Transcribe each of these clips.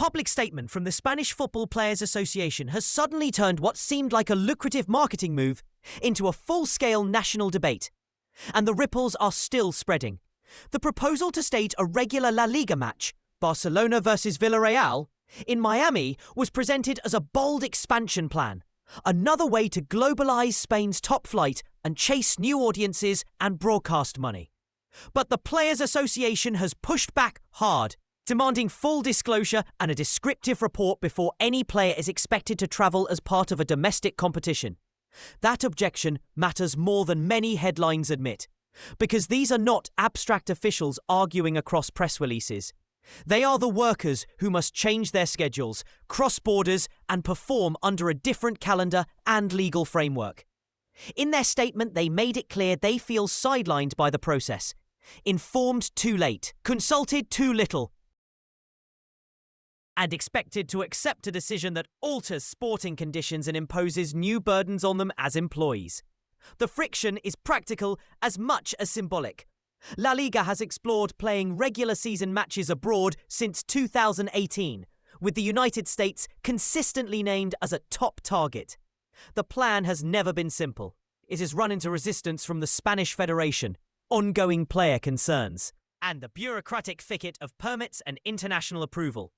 public statement from the Spanish Football Players Association has suddenly turned what seemed like a lucrative marketing move into a full-scale national debate. And the ripples are still spreading. The proposal to stage a regular La Liga match, Barcelona versus Villarreal, in Miami was presented as a bold expansion plan, another way to globalize Spain's top flight and chase new audiences and broadcast money. But the Players Association has pushed back hard, demanding full disclosure and a descriptive report before any player is expected to travel as part of a domestic competition. That objection matters more than many headlines admit, because these are not abstract officials arguing across press releases. They are the workers who must change their schedules, cross borders, and perform under a different calendar and legal framework. In their statement, they made it clear they feel sidelined by the process, informed too late, consulted too little, and expected to accept a decision that alters sporting conditions and imposes new burdens on them as employees. The friction is practical as much as symbolic. La Liga has explored playing regular season matches abroad since 2018, with the United States consistently named as a top target. The plan has never been simple. It has run into resistance from the Spanish Federation, ongoing player concerns, and the bureaucratic thicket of permits and international approval.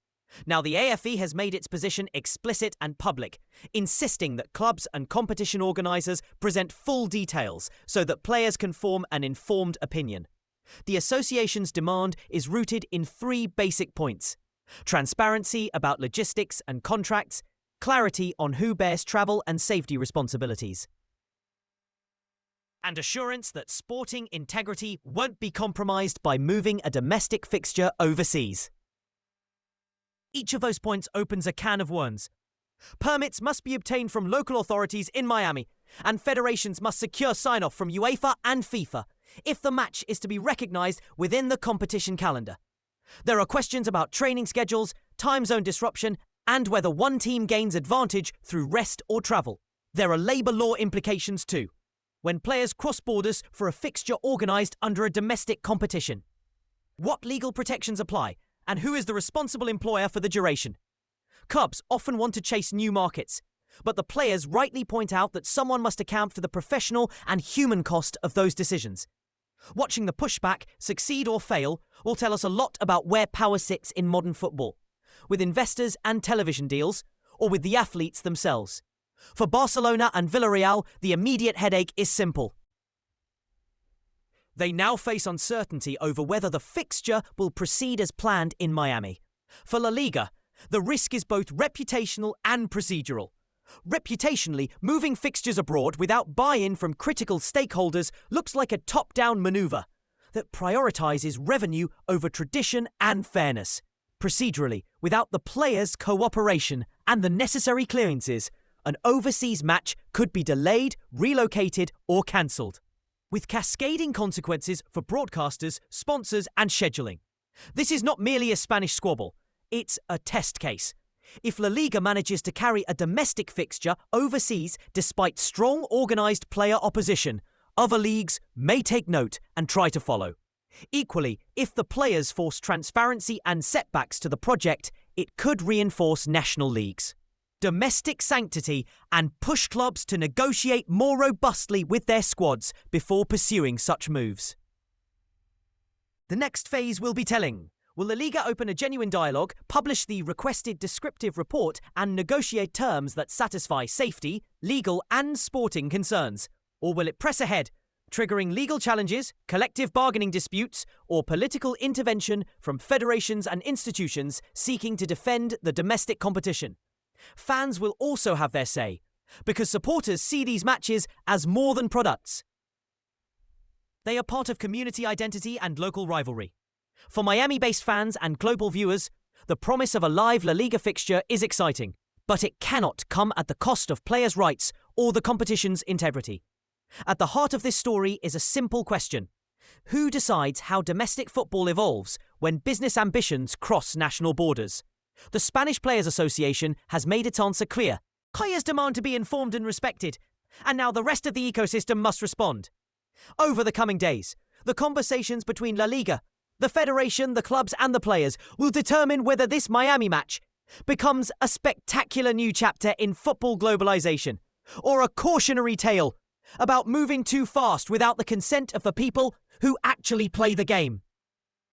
Now the AFE has made its position explicit and public, insisting that clubs and competition organisers present full details so that players can form an informed opinion. The association's demand is rooted in 3 basic points: transparency about logistics and contracts, clarity on who bears travel and safety responsibilities, and assurance that sporting integrity won't be compromised by moving a domestic fixture overseas. Each of those points opens a can of worms. Permits must be obtained from local authorities in Miami, and federations must secure sign-off from UEFA and FIFA if the match is to be recognised within the competition calendar. There are questions about training schedules, time zone disruption, and whether one team gains advantage through rest or travel. There are labour law implications too, when players cross borders for a fixture organised under a domestic competition. What legal protections apply, and who is the responsible employer for the duration? Clubs often want to chase new markets, but the players rightly point out that someone must account for the professional and human cost of those decisions. Watching the pushback succeed or fail will tell us a lot about where power sits in modern football, with investors and television deals, or with the athletes themselves. For Barcelona and Villarreal, the immediate headache is simple. They now face uncertainty over whether the fixture will proceed as planned in Miami. For La Liga, the risk is both reputational and procedural. Reputationally, moving fixtures abroad without buy-in from critical stakeholders looks like a top-down maneuver that prioritizes revenue over tradition and fairness. Procedurally, without the players' cooperation and the necessary clearances, an overseas match could be delayed, relocated, or cancelled, with cascading consequences for broadcasters, sponsors, and scheduling. This is not merely a Spanish squabble, it's a test case. If La Liga manages to carry a domestic fixture overseas despite strong organised player opposition, other leagues may take note and try to follow. Equally, if the players force transparency and setbacks to the project, it could reinforce national leagues' domestic sanctity and push clubs to negotiate more robustly with their squads before pursuing such moves. The next phase will be telling. Will La Liga open a genuine dialogue, publish the requested descriptive report, and negotiate terms that satisfy safety, legal, and sporting concerns? Or will it press ahead, triggering legal challenges, collective bargaining disputes, or political intervention from federations and institutions seeking to defend the domestic competition? Fans will also have their say, because supporters see these matches as more than products. They are part of community identity and local rivalry. For Miami-based fans and global viewers, the promise of a live La Liga fixture is exciting, but it cannot come at the cost of players' rights or the competition's integrity. At the heart of this story is a simple question: who decides how domestic football evolves when business ambitions cross national borders? The Spanish Players Association has made its answer clear. Players demand to be informed and respected, and now the rest of the ecosystem must respond. Over the coming days, the conversations between La Liga, the federation, the clubs and the players will determine whether this Miami match becomes a spectacular new chapter in football globalization, or a cautionary tale about moving too fast without the consent of the people who actually play the game.